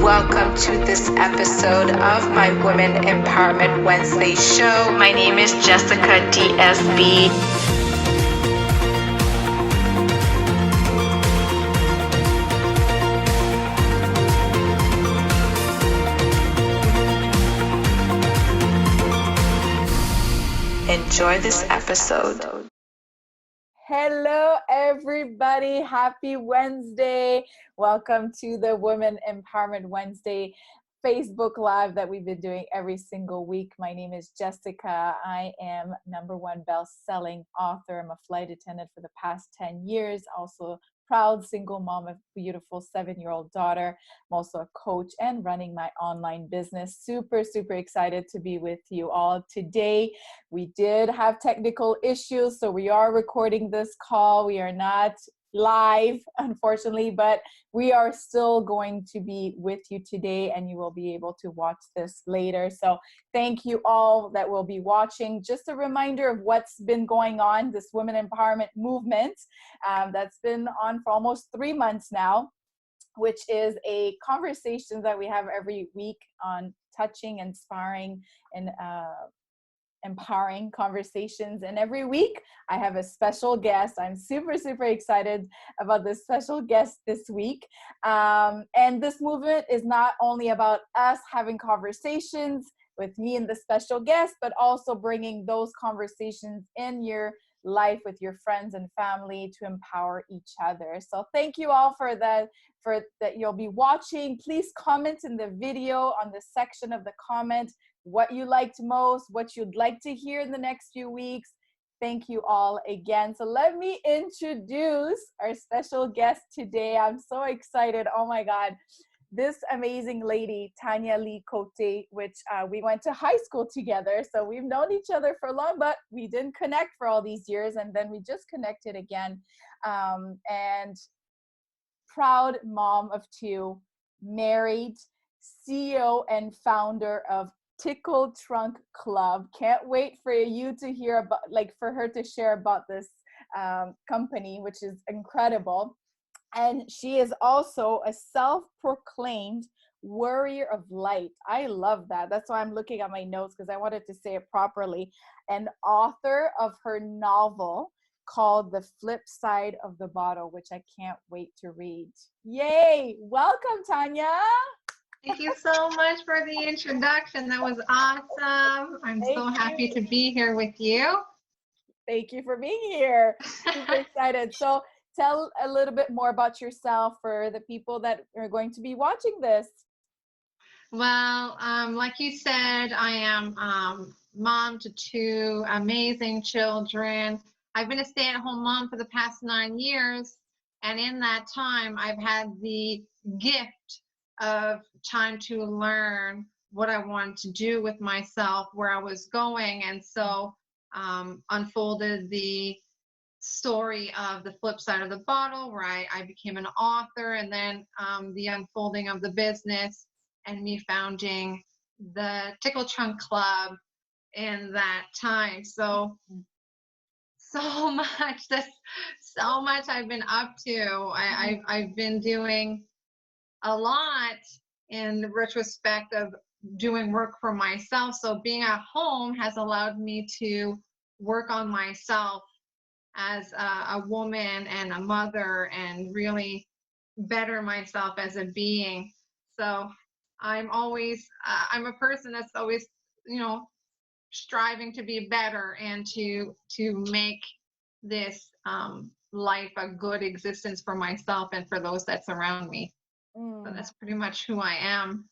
welcome to this episode of my Women Empowerment Wednesday show. My name is Jessica DSB. Enjoy this episode. Hello, everybody. Happy Wednesday. Welcome to the Women Empowerment Wednesday Facebook Live that we've been doing every single week. My name is Jessica. I am #1 best-selling author. I'm a flight attendant for the past 10 years. Also proud single mom of a beautiful 7-year-old daughter. I'm also a coach and running my online business. Super excited to be with you all today. We did have technical issues, so we are recording this call. We are not live, unfortunately, but we are still going to be with you today, and you will be able to watch this later. So thank you all that will be watching. Just a reminder of what's been going on, this women empowerment movement that's been on for almost 3 months now, which is a conversation that we have every week on touching, inspiring, and empowering conversations. And every week I have a special guest. I'm super excited about this special guest this week. And this movement is not only about us having conversations with me and the special guest, but also bringing those conversations in your life with your friends and family to empower each other. So thank you all for that you'll be watching. Please comment in the video on the section of the comment what you liked most, what you'd like to hear in the next few weeks. Thank you all again. So let me introduce our special guest today. I'm so excited. Oh my God. This amazing lady, Tanya Cote, which we went to high school together. So we've known each other for long, but we didn't connect for all these years. And then we just connected again. And proud mom of 2, married, CEO and founder of Tickle Trunk Club. Can't wait for you to hear about, for her to share about this company, which is incredible. And she is also a self-proclaimed warrior of light. I love that. That's why I'm looking at my notes, because I wanted to say it properly. And author of her novel called The Flip Side of the Bottle, which I can't wait to read. Yay! Welcome, Tanya. Thank you so much for the introduction. That was awesome. I'm so happy to be here with you. Thank you for being here. Super excited. So tell a little bit more about yourself for the people that are going to be watching this. Well, like you said, I am mom to 2 amazing children. I've been a stay-at-home mom for the past 9 years. And in that time, I've had the gift of time to learn what I wanted to do with myself, where I was going. And so unfolded the story of The Flip Side of the Bottle, where I became an author, and then the unfolding of the business and me founding the Tickle Trunk Club in that time. So much I've been up to. I've been doing a lot in retrospect of doing work for myself. So being at home has allowed me to work on myself as a woman and a mother, and really better myself as a being. So I'm a person that's always, striving to be better and to make this life a good existence for myself and for those that surround me. So that's pretty much who I am.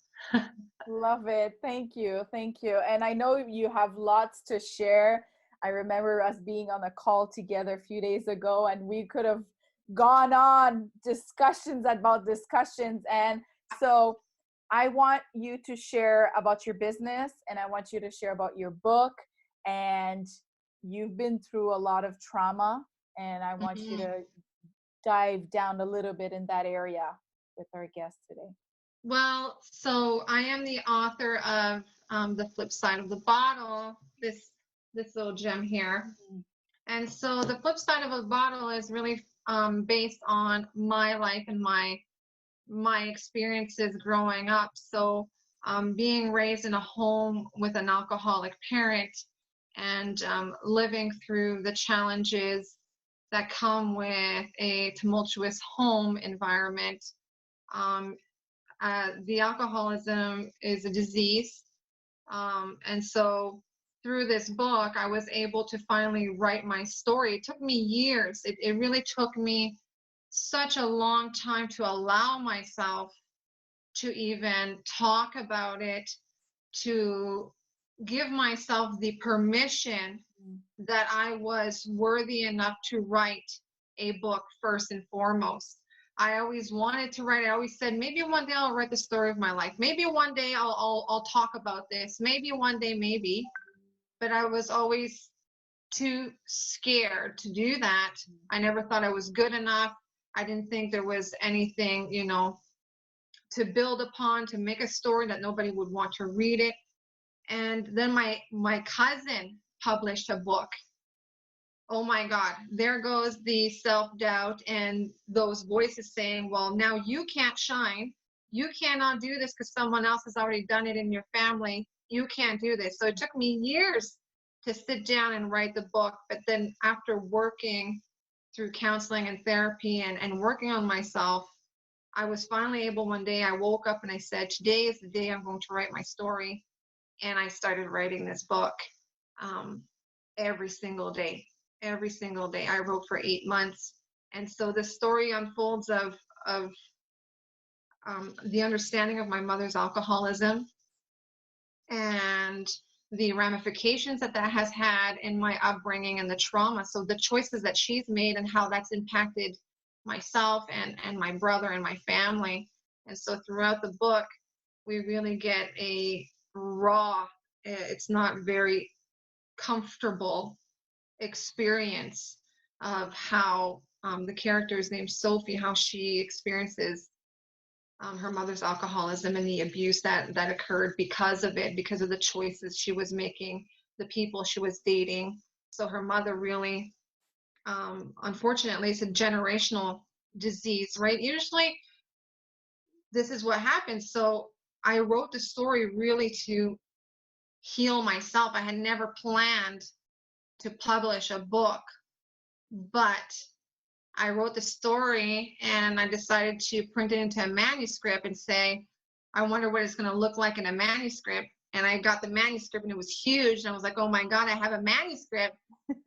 Love it. Thank you. And I know you have lots to share. I remember us being on a call together a few days ago, and we could have gone on discussions. And so I want you to share about your business, and I want you to share about your book. And you've been through a lot of trauma, and I want you to dive down a little bit in that area with our guest today. Well, so I am the author of The Flip Side of the Bottle, this little gem here. And so The Flip Side of a Bottle is really based on my life and my my experiences growing up. So being raised in a home with an alcoholic parent and living through the challenges that come with a tumultuous home environment. The alcoholism is a disease. And so through this book, I was able to finally write my story. It took me years. It really took me such a long time to allow myself to even talk about it, to give myself the permission that I was worthy enough to write a book first and foremost. I always wanted to write. I always said, maybe one day I'll write the story of my life. Maybe one day I'll talk about this. Maybe one day, maybe. But I was always too scared to do that. I never thought I was good enough. I didn't think there was anything, to build upon, to make a story that nobody would want to read it. And then my cousin published a book. Oh my God, there goes the self-doubt and those voices saying, well, now you can't shine. You cannot do this because someone else has already done it in your family. You can't do this. So it took me years to sit down and write the book. But then after working through counseling and therapy and working on myself, I was finally able. One day I woke up and I said, today is the day I'm going to write my story. And I started writing this book every single day. Every single day. I wrote for 8 months. And so the story unfolds of the understanding of my mother's alcoholism and the ramifications that has had in my upbringing and the trauma. So the choices that she's made and how that's impacted myself and my brother and my family. And so throughout the book, we really get a raw, it's not very comfortable experience of how the character is named Sophie, how she experiences her mother's alcoholism and the abuse that occurred because of it, because of the choices she was making, the people she was dating. So her mother really, unfortunately, it's a generational disease, right? Usually this is what happens. So I wrote the story really to heal myself. I had never planned to publish a book, but I wrote the story and I decided to print it into a manuscript and say, I wonder what it's going to look like in a manuscript. And I got the manuscript and it was huge. And I was like, oh my God, I have a manuscript.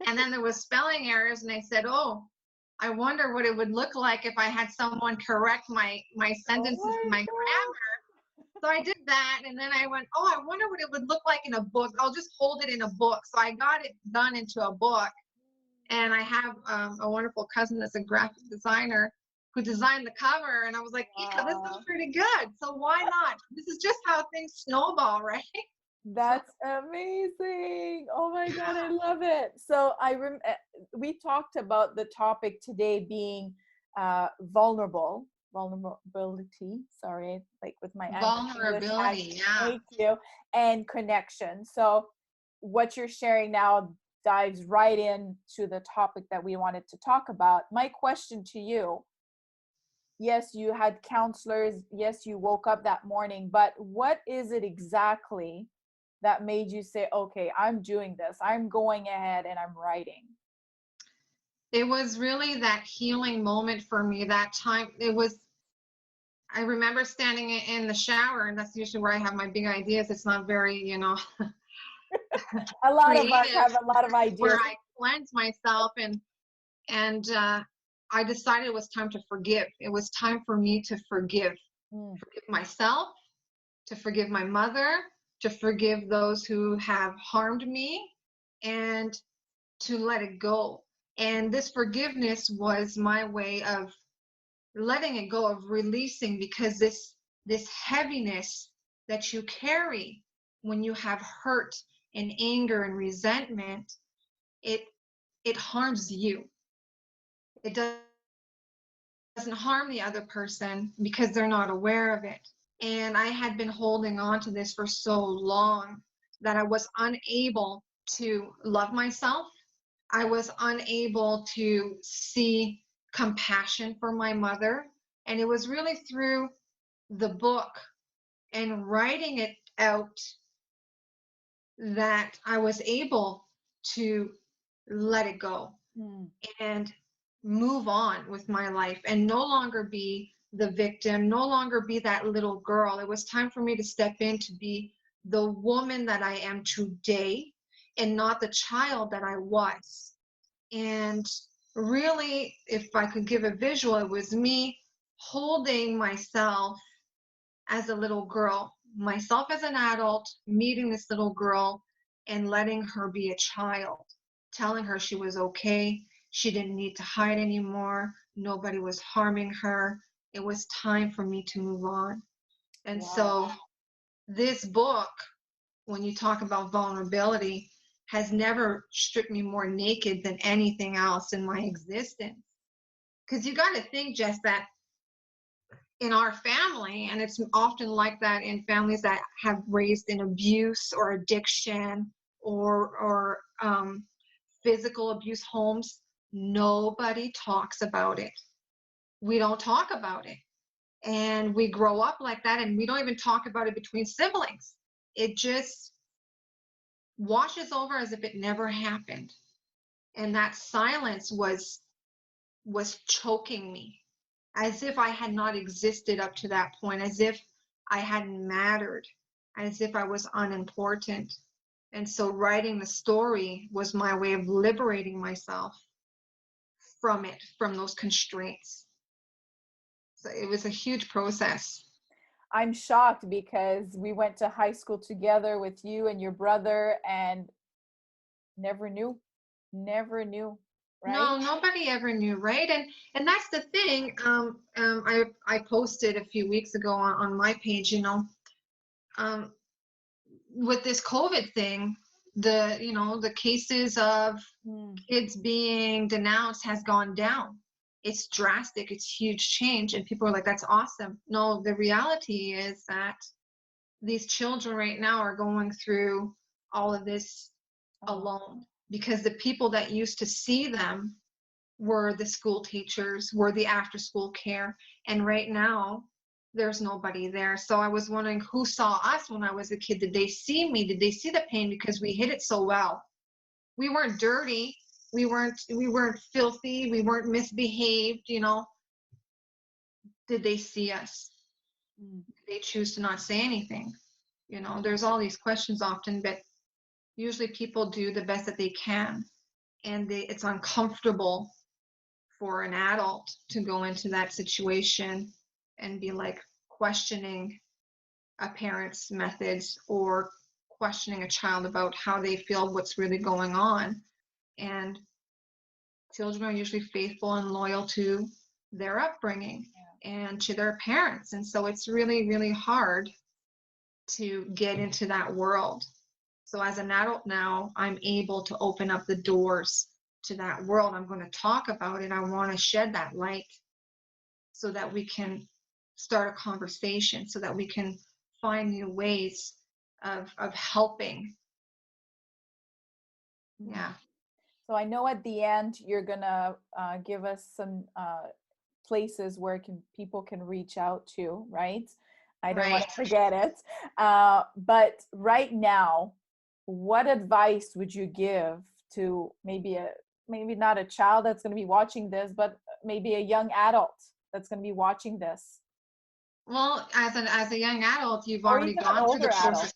And then there was spelling errors. And I said, oh, I wonder what it would look like if I had someone correct my sentences and my grammar. So I did that. And then I went, oh, I wonder what it would look like in a book. I'll just hold it in a book. So I got it done into a book. And I have a wonderful cousin that's a graphic designer who designed the cover. And I was like, yeah, this is pretty good. So why not? This is just how things snowball, right? That's amazing. Oh my God, I love it. So we talked about the topic today being vulnerability. Sorry, like with my vulnerability. Yeah. Thank you. And connection. So what you're sharing now dives right into the topic that we wanted to talk about. My question to you, yes, you had counselors, yes, you woke up that morning, but what is it exactly that made you say, okay, I'm doing this, I'm going ahead and I'm writing? It was really that healing moment for me. That time, I remember standing in the shower, and that's usually where I have my big ideas. It's not very, a lot creative, of us have a lot of ideas. where I cleanse myself and I decided it was time to forgive. It was time for me to forgive. Forgive myself, to forgive my mother, to forgive those who have harmed me, and to let it go. And this forgiveness was my way of letting it go, of releasing, because this heaviness that you carry when you have hurt and anger and resentment, it harms you. It doesn't harm the other person because they're not aware of it. And I had been holding on to this for so long that I was unable to love myself. I was unable to see compassion for my mother. And it was really through the book and writing it out that I was able to let it go Mm. and move on with my life and no longer be the victim, no longer be that little girl. It was time for me to step in to be the woman that I am today and not the child that I was. And really, if I could give a visual, it was me holding myself as a little girl, myself as an adult, meeting this little girl and letting her be a child, telling her she was okay. She didn't need to hide anymore. Nobody was harming her. It was time for me to move on. And Wow. so this book, when you talk about vulnerability, has never stripped me more naked than anything else in my existence. Because you got to think, Jess, that in our family, and it's often like that in families that have raised in abuse or addiction or physical abuse homes, nobody talks about it. We don't talk about it. And we grow up like that, and we don't even talk about it between siblings. It just washes over as if it never happened. And that silence was choking me, as if I had not existed up to that point, as if I hadn't mattered, as if I was unimportant. And so writing the story was my way of liberating myself from it, from those constraints. So it was a huge process. I'm shocked because we went to high school together with you and your brother and never knew, right? No, nobody ever knew, right? And that's the thing. I posted a few weeks ago on my page, um, with this COVID thing, the cases of Mm. kids being denounced has gone down. It's drastic. It's huge change, and people are like, "That's awesome." No, the reality is that these children right now are going through all of this alone because the people that used to see them were the school teachers, were the after school care. And right now, there's nobody there. So I was wondering who saw us when I was a kid. Did they see me? Did they see the pain? Because we hid it so well. We weren't dirty. We weren't filthy. We weren't misbehaved. Did they see us? Mm. Did they choose to not say anything? There's all these questions often, but usually people do the best that they can. And it's uncomfortable for an adult to go into that situation and be like questioning a parent's methods or questioning a child about how they feel, what's really going on. And children are usually faithful and loyal to their upbringing and to their parents. And so it's really, really hard to get into that world. So as an adult now, I'm able to open up the doors to that world. I'm going to talk about it. I want to shed that light so that we can start a conversation, so that we can find new ways of helping. Yeah. So I know at the end you're gonna give us some places where people can reach out to, right? I don't want to forget it. But right now, what advice would you give to maybe not a child that's going to be watching this, but maybe a young adult that's going to be watching this? Well, as a young adult, you've Or already even an gone through the older adult, process.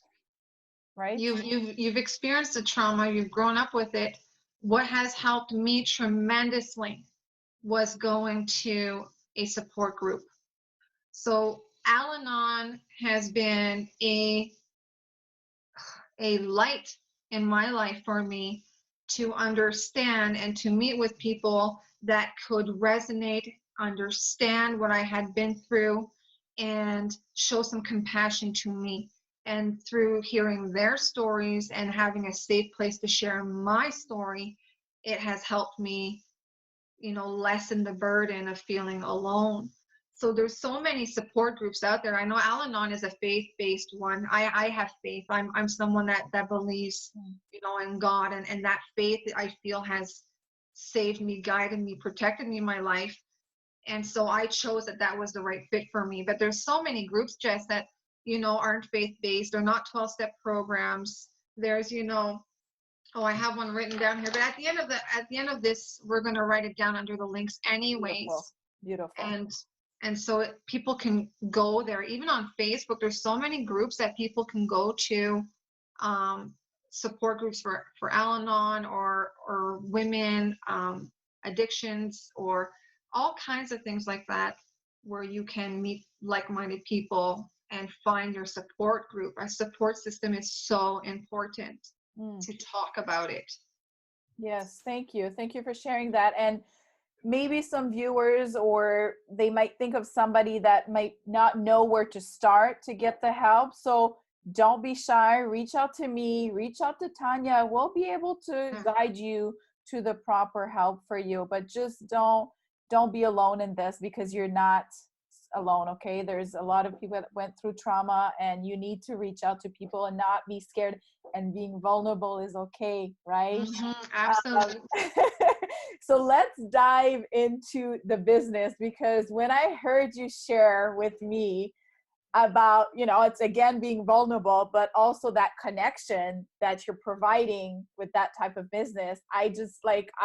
right? You've experienced the trauma. You've grown up with it. What has helped me tremendously was going to a support group. So Al-Anon has been a light in my life for me to understand and to meet with people that could resonate, understand what I had been through, and show some compassion to me. And through hearing their stories and having a safe place to share my story, it has helped me, lessen the burden of feeling alone. So there's so many support groups out there. I know Al-Anon is a faith-based one. I have faith. I'm someone that believes, in God, and that faith I feel has saved me, guided me, protected me in my life. And so I chose that was the right fit for me. But there's so many groups, Jess, that, aren't faith-based. They're not 12-step programs. There's, oh, I have one written down here. But at the end of this, we're going to write it down under the links anyways. Beautiful. And so people can go there. Even on Facebook, there's so many groups that people can go to, support groups for Al-Anon or women, addictions, or all kinds of things like that, where you can meet like-minded people and find your support group. Our support system is so important to talk about it. Yes, thank you. Thank you for sharing that. And maybe some viewers, or they might think of somebody that might not know where to start to get the help. So don't be shy. Reach out to me, reach out to Tanya. We'll be able to guide you to the proper help for you. But just don't be alone in this, because you're not alone. Okay, there's a lot of people that went through trauma, and you need to reach out to people and not be scared, and being vulnerable is okay, right? Absolutely. So let's dive into the business, because when I heard you share with me about, it's again being vulnerable, but also that connection that you're providing with that type of business, I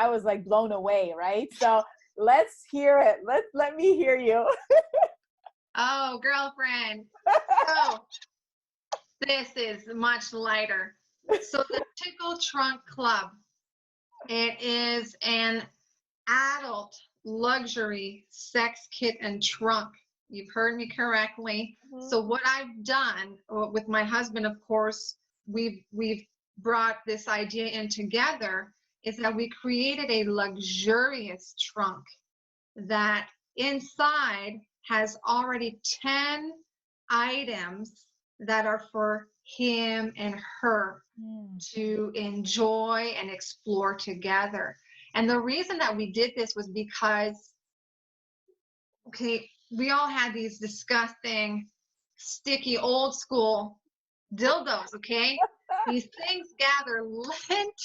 was like blown away, right? So let's hear it. Let me hear you. Oh, girlfriend. So this is much lighter. So the Tickle Trunk Club, it is an adult luxury sex kit and trunk. You've heard me correctly. So what I've done with my husband, of course, we've brought this idea in together, is that we created a luxurious trunk that inside has already 10 items that are for him and her to enjoy and explore together. And the reason that we did this was because, okay, we all had these disgusting, sticky, old school dildos, okay? These things gather lint.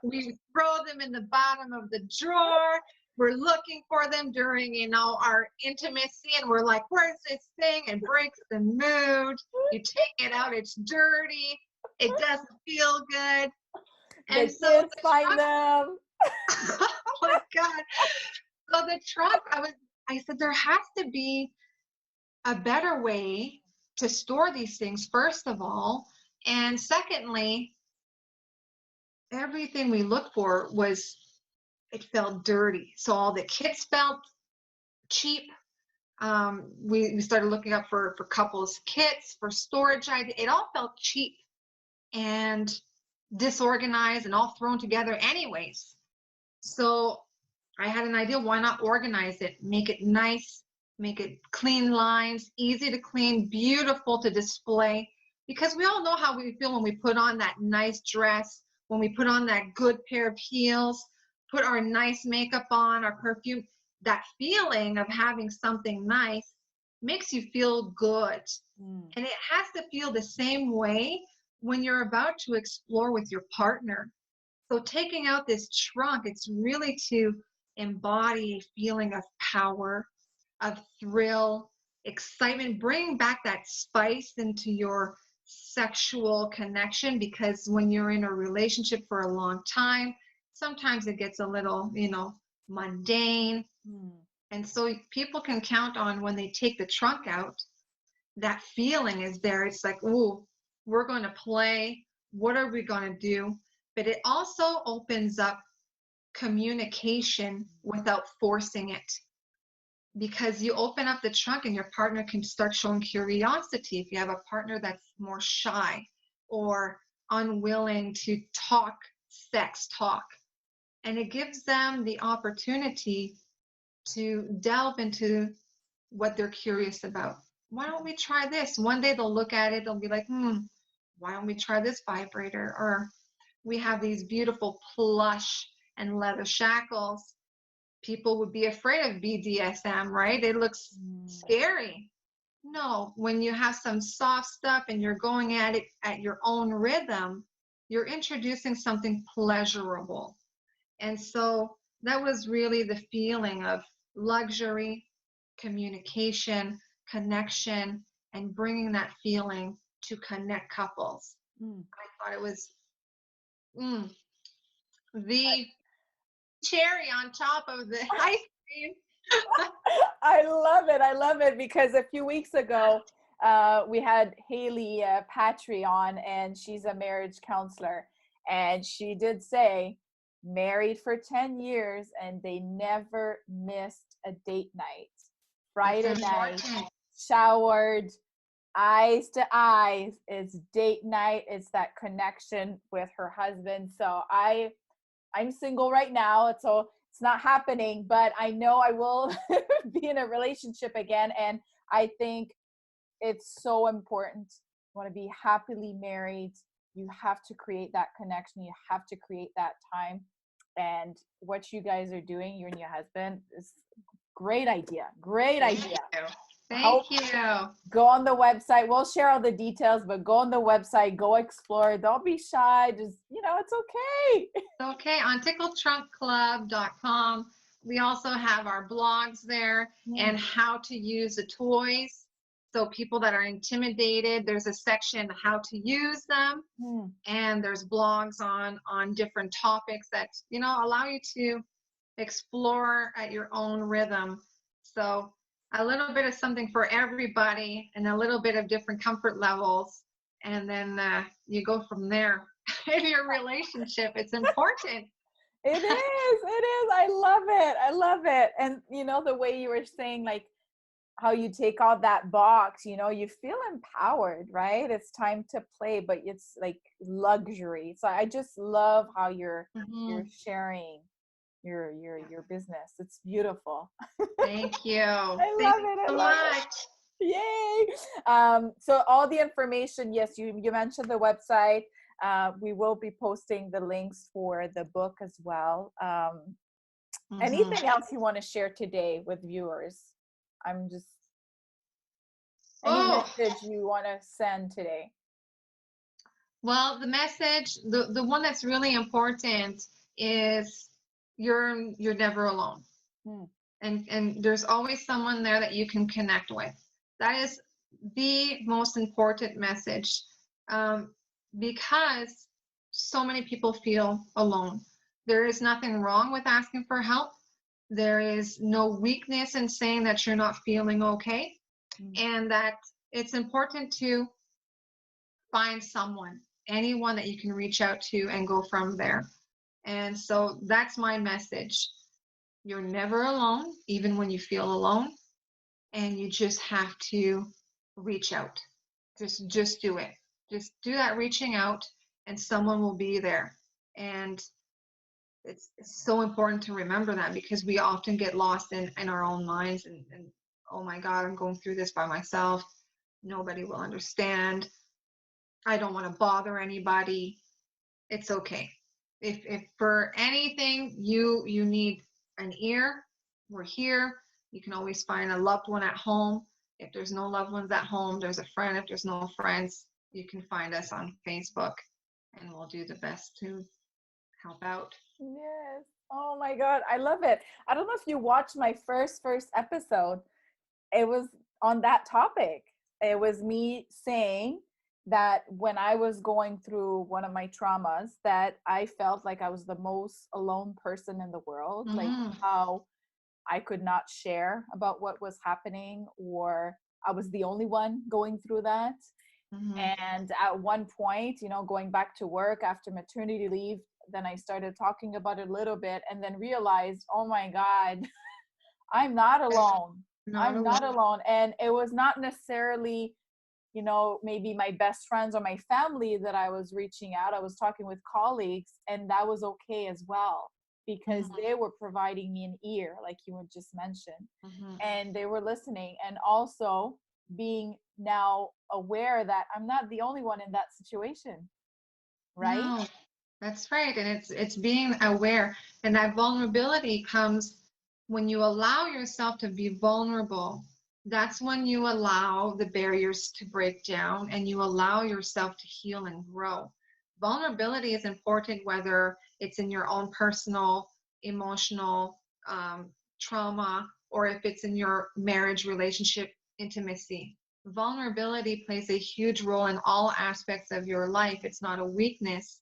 We throw them in the bottom of the drawer. We're looking for them during, our intimacy, and we're like, where's this thing? It breaks the mood. You take it out, it's dirty. It doesn't feel good. And so kids find them. Oh my God. So the trunk, I said, there has to be a better way to store these things, first of all. And secondly, everything we looked for it felt dirty. So all the kits felt cheap. We started looking up for couples kits, for storage. It all felt cheap and disorganized and all thrown together anyways. So I had an idea. Why not organize it? Make it nice, make it clean lines, easy to clean, beautiful to display. Because we all know how we feel when we put on that nice dress, when we put on that good pair of heels, put our nice makeup on, our perfume. That feeling of having something nice makes you feel good. And it has to feel the same way when you're about to explore with your partner. So taking out this trunk, it's really to embody a feeling of power, of thrill, excitement, bring back that spice into your sexual connection, because when you're in a relationship for a long time, sometimes it gets a little, mundane. And so people can count on, when they take the trunk out, that feeling is there. It's like, ooh, we're going to play. What are we going to do? But it also opens up communication without forcing it. Because you open up the trunk and your partner can start showing curiosity. If you have a partner that's more shy or unwilling to talk sex talk, and it gives them the opportunity to delve into what they're curious about. Why don't we try this? One day they'll look at it, they'll be like, why don't we try this vibrator? Or we have these beautiful plush and leather shackles. People would be afraid of BDSM, right? It looks scary. No, when you have some soft stuff and you're going at it at your own rhythm, you're introducing something pleasurable. And so that was really the feeling of luxury, communication, connection, and bringing that feeling to connect couples. I thought it was the cherry on top of the ice cream. I love it. I love it because a few weeks ago, we had Haley Patry on, and she's a marriage counselor. And she did say, married for 10 years, and they never missed a date night. Friday night, showered, eyes to eyes. It's date night. It's that connection with her husband. So I'm single right now, so it's not happening, but I know I will be in a relationship again. And I think it's so important. You want to be happily married. You have to create that connection. You have to create that time. And what you guys are doing, you and your husband, is great idea. Great idea. Thank you. Go on the website. We'll share all the details, but go on the website, go explore. Don't be shy. Just, it's okay. Okay, on tickletrunkclub.com, we also have our blogs there and how to use the toys. So people that are intimidated, there's a section how to use them, and there's blogs on different topics that allow you to explore at your own rhythm. So a little bit of something for everybody and a little bit of different comfort levels, and then you go from there. In your relationship, it's important. It is. I love it. I love it. And the way you were saying, like, how you take out that box, you feel empowered, right? It's time to play, but it's like luxury. So I just love how you're sharing your business. It's beautiful. Thank you. I love it. I love it. Yay. So all the information, yes, you mentioned the website. We will be posting the links for the book as well. Anything else you want to share today with viewers? Any message you want to send today? Well, the message, the one that's really important is you're never alone. And there's always someone there that you can connect with. That is the most important message, because so many people feel alone. There is nothing wrong with asking for help. There is no weakness in saying that you're not feeling okay, and that it's important to find someone, anyone that you can reach out to and go from there. And so that's my message. You're never alone, even when you feel alone, and you just have to reach out. Just do it. Just do that reaching out, and someone will be there. And it's so important to remember that, because we often get lost in our own minds and oh my God, I'm going through this by myself. Nobody will understand. I don't want to bother anybody. It's okay. If for anything you need an ear, we're here. You can always find a loved one at home. If there's no loved ones at home, there's a friend. If there's no friends, you can find us on Facebook, and we'll do the best to help out. Yes. Oh my God, I love it. I don't know if you watched my first episode. It was on that topic. It was me saying that when I was going through one of my traumas, that I felt like I was the most alone person in the world, like how I could not share about what was happening, or I was the only one going through that. And at one point, going back to work after maternity leave, then I started talking about it a little bit, and then realized, oh my God, I'm not alone. I'm not alone. And it was not necessarily, maybe my best friends or my family that I was reaching out. I was talking with colleagues, and that was okay as well, because they were providing me an ear, like you had just mentioned, and they were listening, and also being now aware that I'm not the only one in that situation, right? No, that's right. And it's being aware, and that vulnerability comes when you allow yourself to be vulnerable. That's when you allow the barriers to break down, and you allow yourself to heal and grow. Vulnerability is important, whether it's in your own personal, emotional trauma, or if it's in your marriage, relationship, intimacy. Vulnerability plays a huge role in all aspects of your life. It's not a weakness.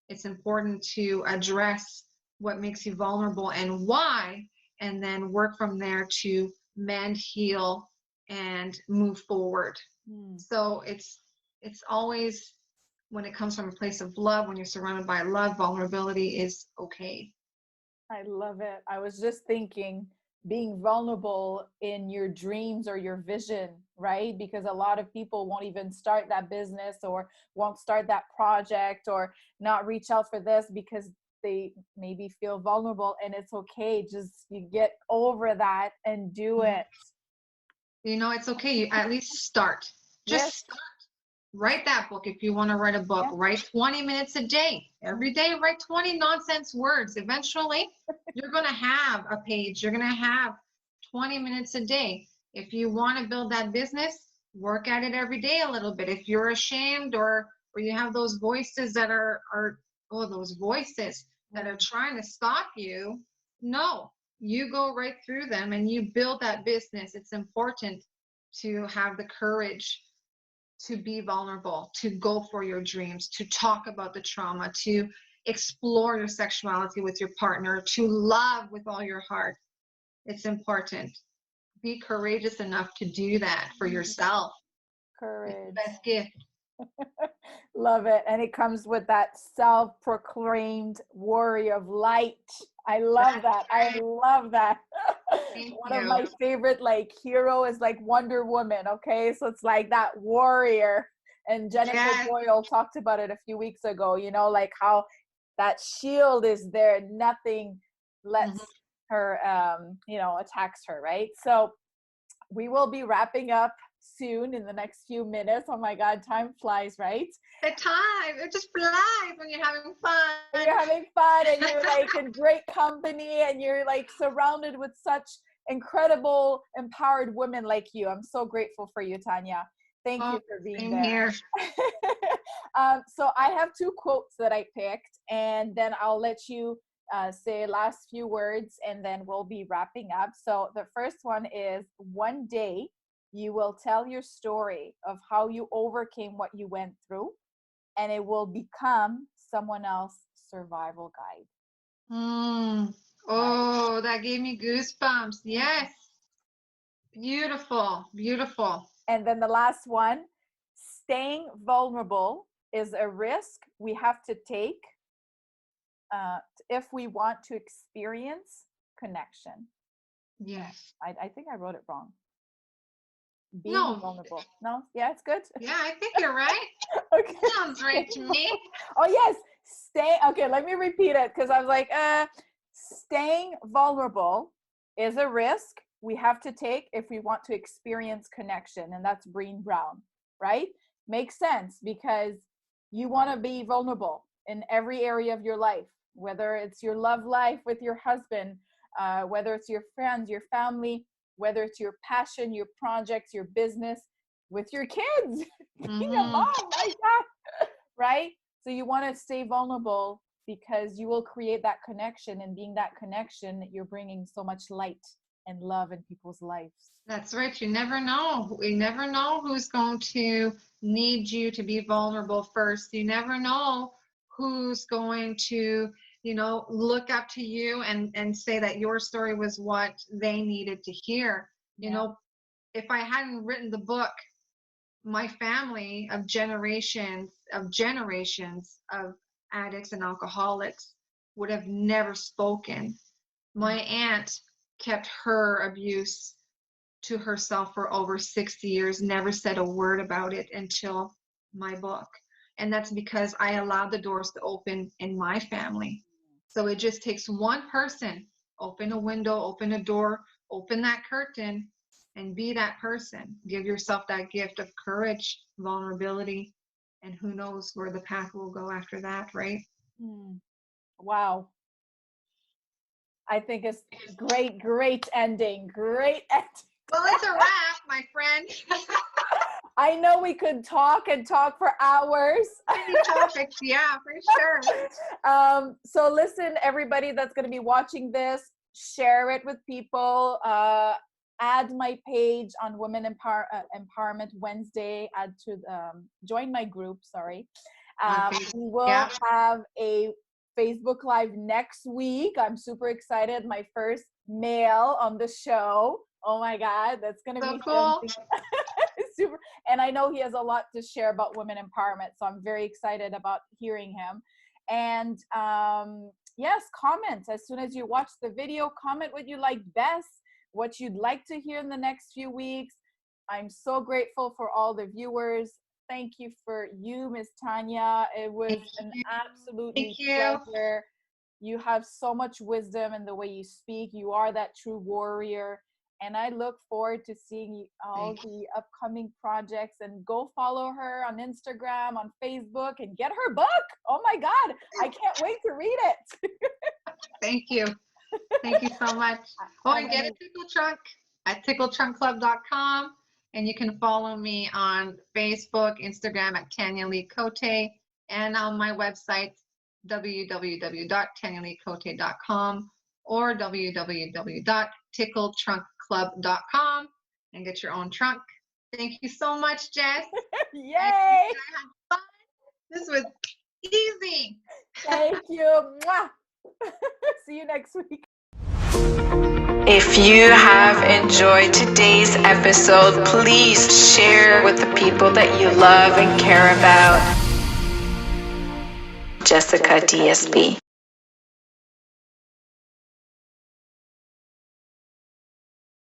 It's important to address what makes you vulnerable and why, and then work from there to mend, heal, and move forward. So it's always, when it comes from a place of love, when you're surrounded by love, vulnerability is okay. I love it. I was just thinking, being vulnerable in your dreams or your vision, right? Because a lot of people won't even start that business or won't start that project or not reach out for this because they maybe feel vulnerable, and it's okay. Just you get over that and do it. You know, it's okay. You at least start. Just Yes. start. Write that book if you want to write a book. Yeah. Write 20 minutes a day. Every day, write 20 nonsense words. Eventually, you're going to have a page. You're going to have 20 minutes a day. If you want to build that business, work at it every day a little bit. If you're ashamed or you have those voices that are those voices that are trying to stop you, no, you go right through them and you build that business. It's important to have the courage to be vulnerable, to go for your dreams, to talk about the trauma, to explore your sexuality with your partner, to love with all your heart. It's important. Be courageous enough to do that for yourself. Courage. It's the best gift. Love it. And it comes with that self-proclaimed warrior of light. I love that. I love that. One of my favorite hero is Wonder Woman. Okay. So it's like that warrior. And Jennifer Boyle talked about it a few weeks ago, how that shield is there. Nothing lets her, attacks her. Right. So we will be wrapping up soon in the next few minutes. Oh my God, time flies, right? The time, it just flies when you're having fun. You're having fun and you're in great company and you're surrounded with such incredible, empowered women like you. I'm so grateful for you, Tanya. Thank you for being there. So I have two quotes that I picked, and then I'll let you say last few words and then we'll be wrapping up. So the first one is, one day you will tell your story of how you overcame what you went through, and it will become someone else's survival guide. Oh, that gave me goosebumps. Yes. Beautiful. Beautiful. And then the last one, staying vulnerable is a risk we have to take if we want to experience connection. Yes. I think I wrote it wrong. Being vulnerable. No? Yeah, it's good. Yeah, I think you're right. Okay. Sounds right to me. Oh, yes. Okay, let me repeat it because I was like, staying vulnerable is a risk we have to take if we want to experience connection. And that's Brené Brown, right? Makes sense because you want to be vulnerable in every area of your life, whether it's your love life with your husband, whether it's your friends, your family, whether it's your passion, your projects, your business, with your kids, being a mom, my God, right? So you want to stay vulnerable because you will create that connection, and being that connection, you're bringing so much light and love in people's lives. That's right. You never know. We never know who's going to need you to be vulnerable first. You never know who's going to, look up to you and say that your story was what they needed to hear. You know, if I hadn't written the book, my family of generations of addicts and alcoholics would have never spoken. My aunt kept her abuse to herself for over 60 years, never said a word about it until my book. And that's because I allowed the doors to open in my family. So it just takes one person, open a window, open a door, open that curtain, and be that person. Give yourself that gift of courage, vulnerability, and who knows where the path will go after that, right? Wow. I think it's great ending. Great ending. Well, it's a wrap, my friend. I know we could talk for hours. Many topics, yeah, for sure. So listen, everybody that's going to be watching this, share it with people. Add my page on Women Empowerment Wednesday. Add to join my group. Sorry. We will have a Facebook Live next week. I'm super excited. My first male on the show. Oh my God, that's gonna be cool. Super. And I know he has a lot to share about women empowerment, so I'm very excited about hearing him. And yes, comment as soon as you watch the video. Comment what you like best, what you'd like to hear in the next few weeks. I'm so grateful for all the viewers. Thank you for you, Miss Tanya. It was an absolutely pleasure. You have so much wisdom in the way you speak. You are that true warrior. And I look forward to seeing all the upcoming projects. And go follow her on Instagram, on Facebook, and get her book. Oh my God, I can't wait to read it. Thank you. Thank you so much. Oh, and get a Tickle Trunk at tickletrunkclub.com. And you can follow me on Facebook, Instagram at Tanya Lee Cote, and on my website, www.tanyaleecote.com or www.tickletrunkclub.com, and get your own trunk. Thank you so much, Jess. Yay! I had fun. This was easy. Thank you. Mwah. See you next week. If you have enjoyed today's episode, please share with the people that you love and care about. Jessica DSB.